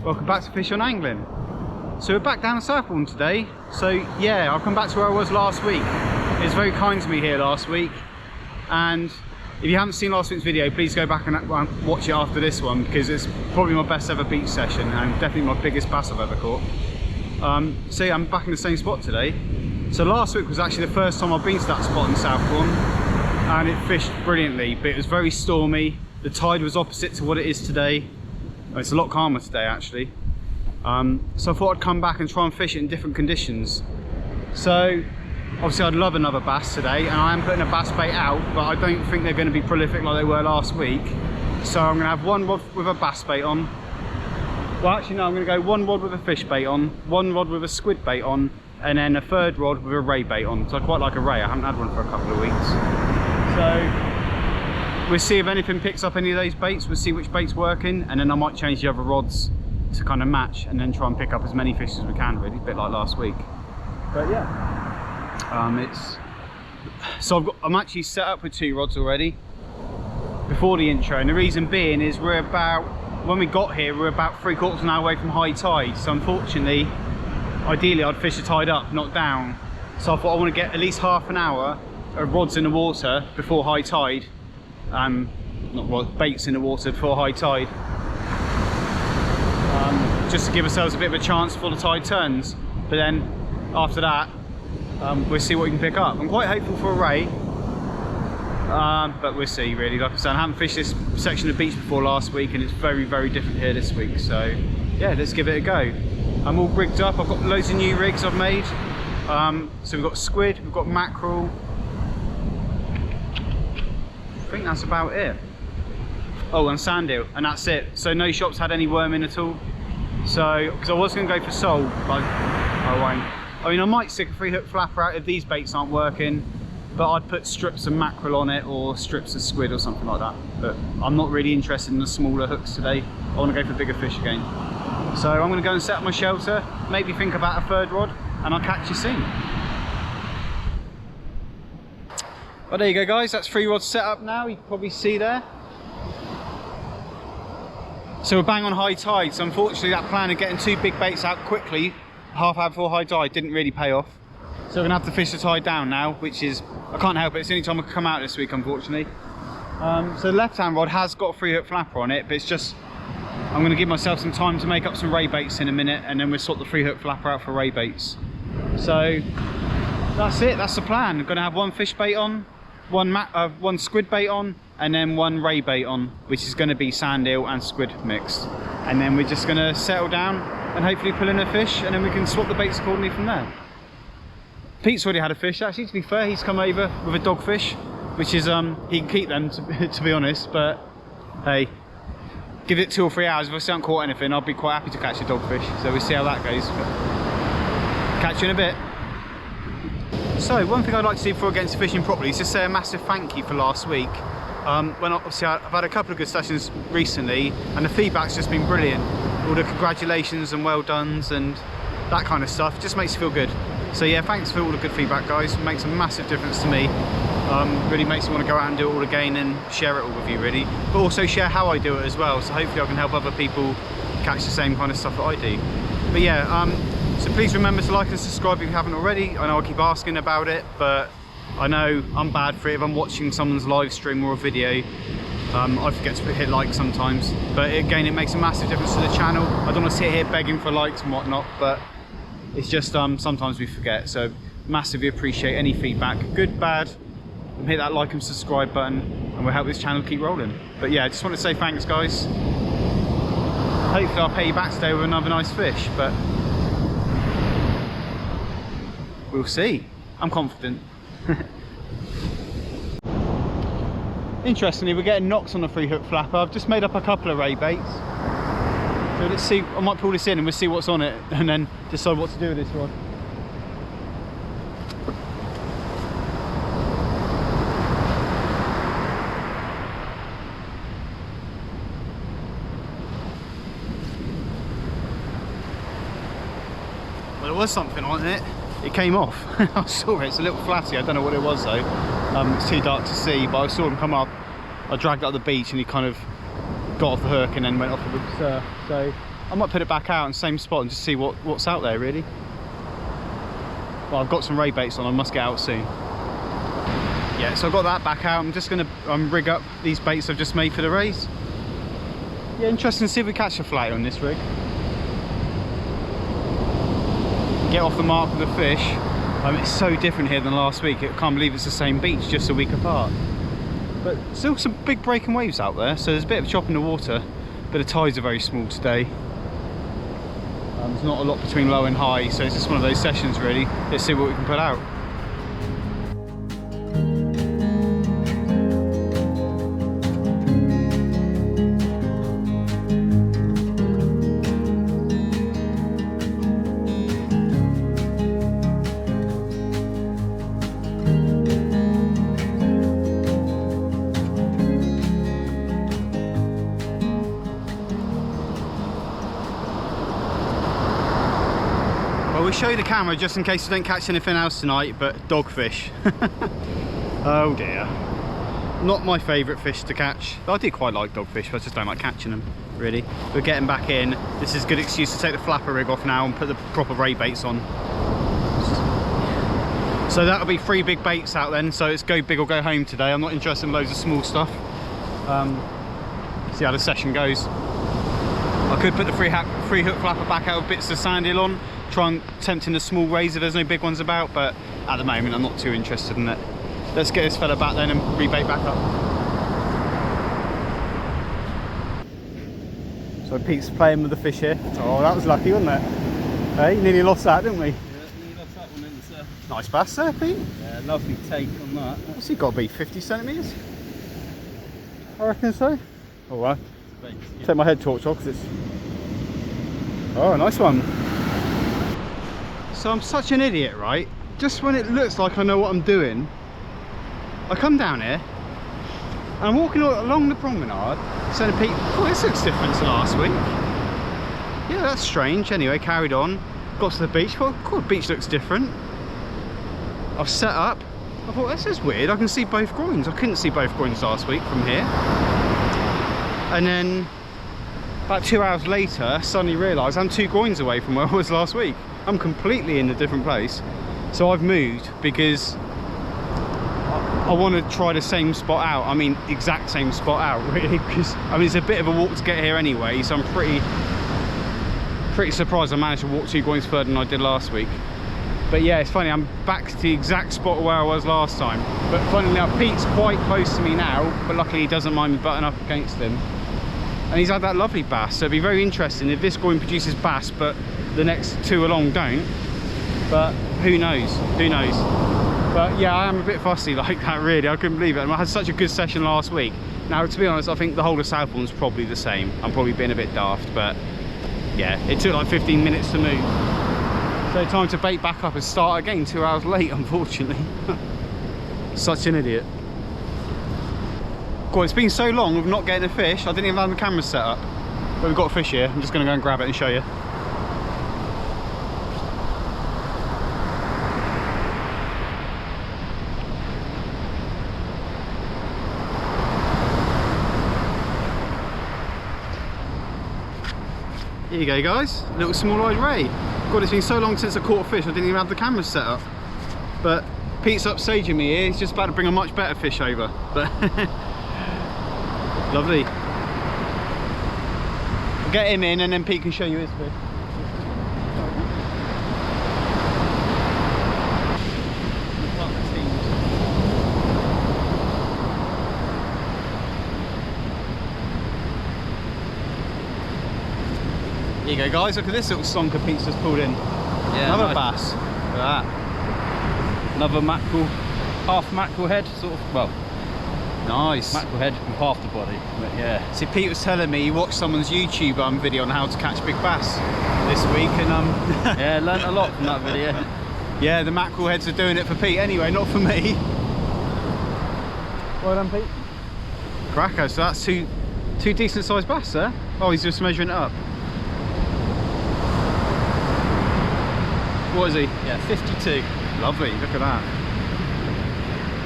Welcome back to Fish on Angling. So we're back down in Southbourne today. So yeah, I'll come back to where I was last week. It was very kind to me here last week, and if you haven't seen last week's video, please go back and watch it after this one, because it's probably my best ever beach session and definitely my biggest bass I've ever caught. So yeah, I'm back in the same spot today. So last week was actually the first time I've been to that spot in Southbourne, and it fished brilliantly, but it was very stormy. The tide was opposite to what it is today. It's a lot calmer today actually. So I thought I'd come back and try and fish it in different conditions. So obviously I'd love another bass today, and I am putting a bass bait out, but I don't think they're going to be prolific like they were last week. So I'm going to have one rod with a bass bait on. Well actually no, I'm going to go one rod with a fish bait on, one rod with a squid bait on, and then a third rod with a ray bait on. So I quite like a ray, I haven't had one for a couple of weeks. So we'll see if anything picks up any of those baits, we'll see which bait's working, and then I might change the other rods to kind of match, and then try and pick up as many fish as we can really, a bit like last week. But yeah, I'm actually set up with 2 rods already before the intro, and the reason being is when we got here, we're about 3/4 of an hour away from high tide. So unfortunately, ideally I'd fish the tide up, not down. So I thought I want to get at least half an hour of rods in the water before high tide. Baits in the water before high tide, just to give ourselves a bit of a chance before the tide turns. But then after that, we'll see what we can pick up. I'm quite hopeful for a ray, but we'll see really. Like I said, I haven't fished this section of beach before last week, and it's very, very different here this week. So yeah, let's give it a go. I'm all rigged up, I've got loads of new rigs I've made. So we've got squid, we've got mackerel. I think that's about it. Oh, and sand eel, and that's it. So no shops had any worm in at all. So because I was going to go for sole, but I won't. I mean, I might stick a 3-hook flapper out if these baits aren't working, but I'd put strips of mackerel on it, or strips of squid or something like that. But I'm not really interested in the smaller hooks today. I want to go for bigger fish again. So I'm going to go and set up my shelter, maybe think about a 3rd rod, and I'll catch you soon. Well, there you go guys, that's 3 rods set up now, you can probably see there. So we're bang on high tide, so unfortunately that plan of getting 2 big baits out quickly, half hour before high tide, didn't really pay off. So we're going to have to fish the tide down now, which is, I can't help it, it's the only time I can come out this week unfortunately. So the left hand rod has got a 3-hook flapper on it, but it's just, I'm going to give myself some time to make up some ray baits in a minute, and then we'll sort the 3-hook flapper out for ray baits. So that's it, that's the plan. I'm going to have 1 fish bait on, 1 squid bait on, and then 1 ray bait on, which is going to be sand eel and squid mixed. And then we're just going to settle down and hopefully pull in a fish, and then we can swap the baits accordingly from there. Pete's already had a fish actually, to be fair. He's come over with a dogfish, which is he can keep them to be honest, but hey, give it 2 or 3 hours. If I still haven't caught anything, I'll be quite happy to catch a dogfish, so we'll see how that goes. But catch you in a bit. So one thing I'd like to do before I get into fishing properly is just say a massive thank you for last week. Obviously I've had a couple of good sessions recently, and the feedback's just been brilliant. All the congratulations and well dones and that kind of stuff just makes you feel good. So yeah, thanks for all the good feedback guys, it makes a massive difference to me. Really makes me want to go out and do it all again and share it all with you really, but also share how I do it as well, so hopefully I can help other people catch the same kind of stuff that I do. But yeah, so please remember to like and subscribe if you haven't already. I know I keep asking about it, but I know I'm bad for it. If I'm watching someone's live stream or a video, I forget to hit like sometimes. But again, it makes a massive difference to the channel. I don't want to sit here begging for likes and whatnot, but it's just sometimes we forget. So massively appreciate any feedback, good, bad. And hit that like and subscribe button, and we'll help this channel keep rolling. But yeah, I just want to say thanks guys. Hopefully I'll pay you back today with another nice fish, but we'll see. I'm confident. Interestingly, we're getting knocks on the 3-hook flapper. I've just made up a couple of ray baits. So let's see, I might pull this in and we'll see what's on it, and then decide what to do with this rod. Well, there was something on it. It came off. I saw it. It's a little flatty. I don't know what it was though. It's too dark to see, but I saw him come up. I dragged it up the beach and he kind of got off the hook and then went off the surf. So I might put it back out in the same spot and just see what's out there really. Well, I've got some ray baits on, I must get out soon. Yeah, so I've got that back out. I'm just going to rig up these baits I've just made for the rays. Yeah, interesting to see if we catch a flathead on this rig. Get off the mark of the fish. It's so different here than last week. I can't believe it's the same beach, just a week apart. But still some big breaking waves out there, so there's a bit of chop in the water, but the tides are very small today. There's not a lot between low and high, so it's just one of those sessions really. Let's see what we can put out. We'll show you the camera just in case you don't catch anything else tonight, but dogfish. Oh dear. Not my favourite fish to catch. I do quite like dogfish, but I just don't like catching them, really. We're getting back in. This is a good excuse to take the flapper rig off now and put the proper ray baits on. So that'll be 3 big baits out then, so it's go big or go home today. I'm not interested in loads of small stuff. See how the session goes. I could put the free hook flapper back out with bits of sandeel on, try and tempt in the small rays if there's no big ones about, but at the moment I'm not too interested in it. Let's get this fella back then and rebait back up. So Pete's playing with the fish here. Oh, that was lucky, wasn't it? Hey, nearly lost that, didn't we? Yeah, nearly lost that one in the surf. Nice bass there, Pete. Yeah, lovely take on that. What's he got to be, 50 centimetres? I reckon so. All right. Take my head torch off because it's... Oh, nice one. So I'm such an idiot, right? Just when it looks like I know what I'm doing, I come down here and I'm walking along the promenade saying to Pete, oh, this looks different to last week. Yeah, that's strange. Anyway, carried on, got to the beach, thought, cool, the beach looks different. I've set up, I thought, this is weird, I can see both groins. I couldn't see both groins last week from here. And then about 2 hours later, suddenly realised I'm 2 groins away from where I was last week. I'm completely in a different place. So I've moved because I want to try the same spot out. I mean, exact same spot out, really, because I mean it's a bit of a walk to get here anyway. So I'm pretty surprised I managed to walk 2 groins further than I did last week. But yeah, it's funny, I'm back to the exact spot where I was last time. But funnily enough, Pete's quite close to me now, but luckily he doesn't mind me butting up against him. And he's had that lovely bass, so it'd be very interesting if this groin produces bass, but the next 2 along don't. But who knows? Who knows? But yeah, I am a bit fussy like that, really. I couldn't believe it. And I had such a good session last week. Now, to be honest, I think the whole of Southbourne's probably the same. I'm probably being a bit daft, but yeah, it took like 15 minutes to move. So time to bait back up and start again 2 hours late, unfortunately. Such an idiot. God, it's been so long of not getting a fish, I didn't even have the camera set up. But we've got a fish here. I'm just going to go and grab it and show you. Here you go, guys, little small-eyed ray. God, it's been so long since I caught a fish I didn't even have the camera set up. But Pete's upstaging me here, he's just about to bring a much better fish over. But lovely. I'll get him in and then Pete can show you his fish. Here you go, guys, look at this little sonker Pete's just pulled in. Yeah, another bass. Look at that. Another mackerel, half mackerel head, sort of, well, nice. Mackerel head with half the body, but yeah. See, Pete was telling me he watched someone's YouTube video on how to catch big bass this week, and yeah, learnt a lot from that video. Yeah, the mackerel heads are doing it for Pete anyway, not for me. Well done, Pete. Cracker, so that's two decent sized bass there. Oh, he's just measuring it up. What is he? Yeah, 52. Lovely, look at that.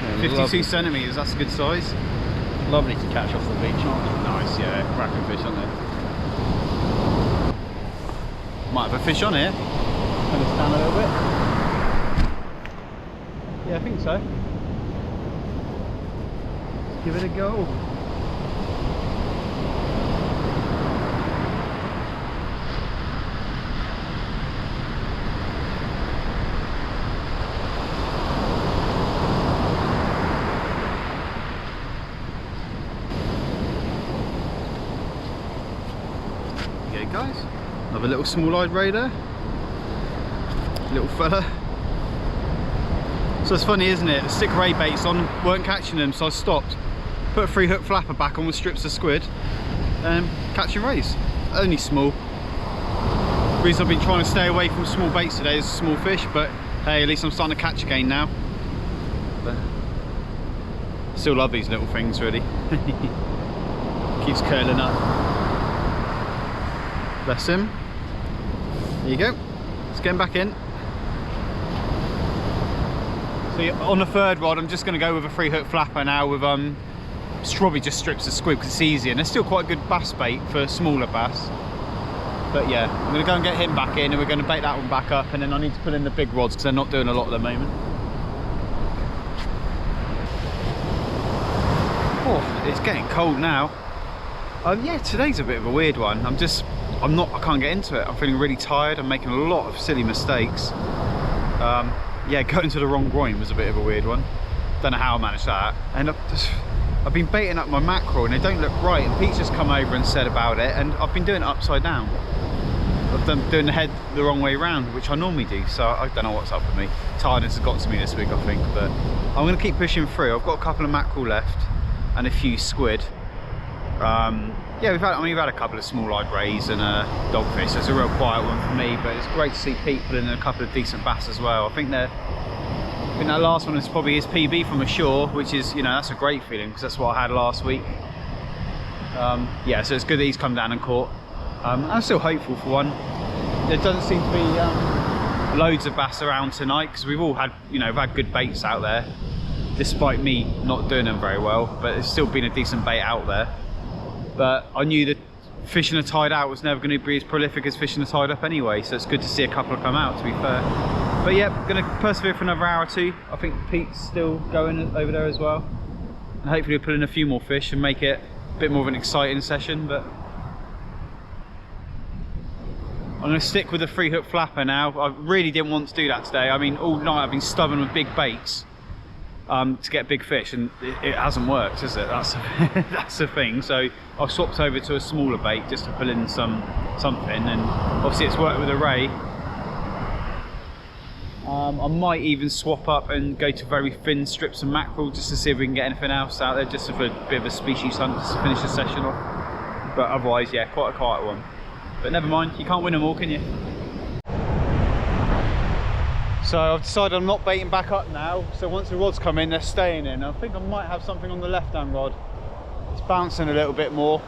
Yeah, 52 lovely. Centimetres, that's a good size. Lovely to catch off the beach, aren't they? Nice, yeah, cracking fish, aren't Might have a fish on here. Turn this down a little bit. Yeah, I think so. Let's give it a go. Guys, another little small-eyed ray there, little fella. So it's funny, isn't it? The stick ray baits on weren't catching them, so I stopped, put a 3-hook flapper back on with strips of squid, and catching rays. Only small. The reason I've been trying to stay away from small baits today is small fish, but hey, at least I'm starting to catch again now. But still love these little things, really. Keeps curling up. Bless him. There you go. Let's get him back in. So on the third rod, I'm just going to go with a 3-hook flapper now with probably just strips of squid because it's easier. And they're still quite a good bass bait for smaller bass. But yeah, I'm going to go and get him back in and we're going to bait that one back up. And then I need to put in the big rods because they're not doing a lot at the moment. Oh, it's getting cold now. Yeah, today's a bit of a weird one. I can't get into it. I'm feeling really tired. I'm making a lot of silly mistakes. Yeah, going to the wrong groin was a bit of a weird one. Don't know how I managed that. And I've been baiting up my mackerel and they don't look right. And Pete's just come over and said about it. And I've been doing it upside down. I've done doing the head the wrong way around, which I normally do. So I don't know what's up with me. Tiredness has got to me this week, I think. But I'm going to keep pushing through. I've got a couple of mackerel left and a few squid. Yeah, we've had a couple of small-eyed rays and a dogfish. That's a real quiet one for me, but it's great to see Pete put in a couple of decent bass as well. I think that last one is probably his PB from ashore, which is, you know, that's a great feeling because that's what I had last week. Yeah, so it's good that he's come down and caught. I'm still hopeful for one. There doesn't seem to be loads of bass around tonight because we've all had, you know, we've had good baits out there, despite me not doing them very well. But it's still been a decent bait out there. But I knew that fishing a tide out was never going to be as prolific as fishing a tide up anyway, so it's good to see a couple come out, to be fair. But yeah, going to persevere for another hour or two. I think Pete's still going over there as well. And hopefully we'll put in a few more fish and make it a bit more of an exciting session. But I'm going to stick with the 3-hook flapper now. I really didn't want to do that today. I mean, all night I've been stubborn with big baits. To get big fish, and it hasn't worked, has it? That's that's the thing. So I've swapped over to a smaller bait just to pull in something, and obviously it's worked with a ray. I might even swap up and go to very thin strips of mackerel just to see if we can get anything else out there, just for a bit of a species hunt just to finish the session off. But otherwise, yeah, quite a quiet one. But never mind, you can't win them all, can you? So I've decided I'm not baiting back up now, so once the rods come in, they're staying in. I think I might have something on the left-hand rod. It's bouncing a little bit more.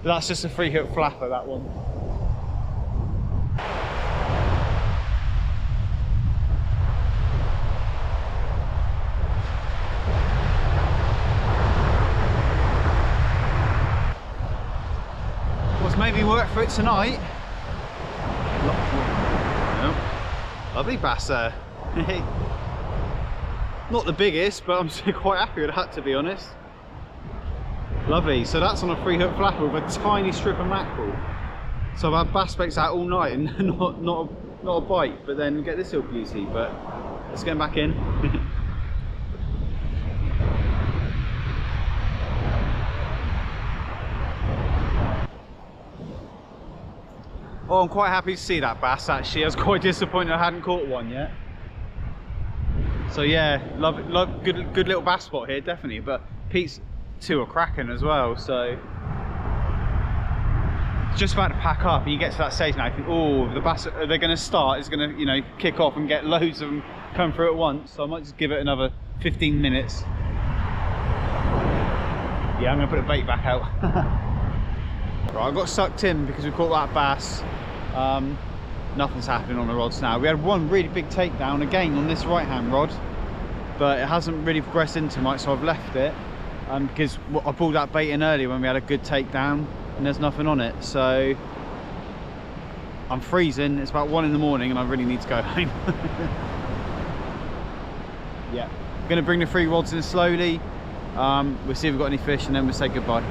But that's just a 3-hook flapper, that one. What's made me work for it tonight? Lovely bass there. Not the biggest, but I'm still quite happy with that, to be honest. Lovely. So that's on a 3-hook flapper with a tiny strip of mackerel. So I've had bass baits out all night and not a bite, but then get this little beauty. But let's get him back in. Oh, I'm quite happy to see that bass actually. I was quite disappointed I hadn't caught one yet. So yeah, love good little bass spot here, definitely. But Pete's two are cracking as well, so just about to pack up and you get to that stage now, you think, oh, the bass, they're going to start, it's going to, you know, kick off and get loads of them come through at once. So I might just give it another 15 minutes. Yeah, I'm going to put the bait back out. Right, I got sucked in because we caught that bass. Nothing's happening on the rods now. We had one really big takedown again on this right hand rod, but it hasn't really progressed into much, so I've left it because I pulled that bait in earlier when we had a good takedown. and there's nothing on it, so I'm freezing. It's about 1 in the morning and I really need to go home. Yeah, I'm gonna bring the 3 rods in slowly. We'll see if we've got any fish and then we'll say goodbye.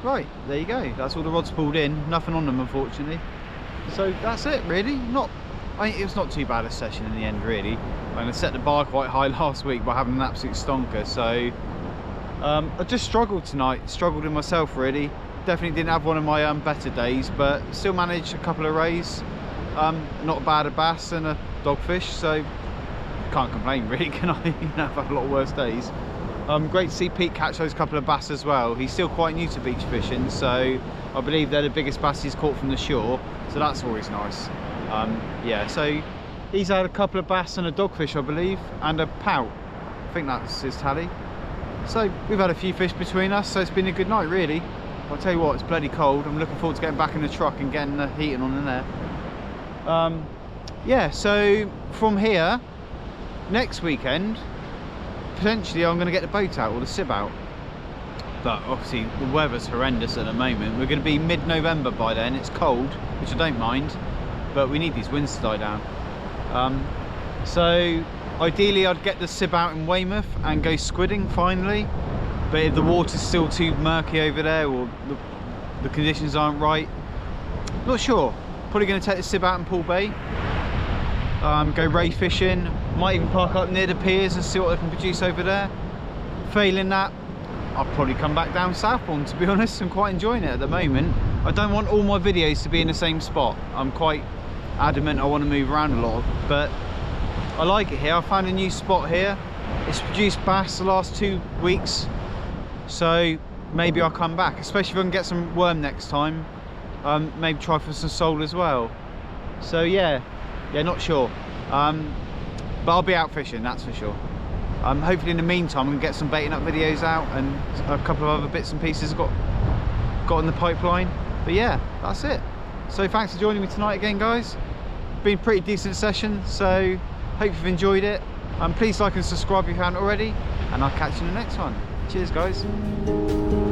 Right, there you go. That's all the rods pulled in. Nothing on them, unfortunately. So that's it, really. It was not too bad a session in the end, really. I set the bar quite high last week by having an absolute stonker. So I just struggled tonight. Struggled in myself, really. Definitely didn't have one of my better days, but still managed a couple of rays. Not bad a bass and a dogfish, so can't complain, really, can I? I've had a lot worse days. Great to see Pete catch those couple of bass as well. He's still quite new to beach fishing, so I believe they're the biggest bass he's caught from the shore, so that's always nice. Yeah, so he's had a couple of bass and a dogfish, I believe, and a pout. I think that's his tally. So we've had a few fish between us, so it's been a good night, really. I'll tell you what, it's bloody cold. I'm looking forward to getting back in the truck and getting the heating on in there. Yeah, so from here, next weekend, potentially I'm going to get the boat out or the sib out, but obviously the weather's horrendous at the moment. We're going to be mid-November by then. It's cold, which I don't mind, but we need these winds to die down. So ideally I'd get the sib out in Weymouth and go squidding finally, but if the water's still too murky over there or the conditions aren't right, not sure. Probably going to take the sib out in Poole Bay, go ray fishing, might even park up near the piers and see what they can produce over there. Failing that, I'll probably come back down Southbourne, to be honest. I'm quite enjoying it at the moment. I don't want all my videos to be in the same spot. I'm quite adamant I want to move around a lot, but I like it here. I found a new spot here. It's produced bass the last 2 weeks, so maybe I'll come back, especially if I can get some worm next time. Maybe try for some sole as well. So yeah, not sure. But I'll be out fishing, that's for sure. Hopefully in the meantime we can get some baiting up videos out and a couple of other bits and pieces got in the pipeline. But yeah, that's it. So thanks for joining me tonight again, guys. Been a pretty decent session, so hope you've enjoyed it. Please like and subscribe if you haven't already, and I'll catch you in the next one. Cheers, guys.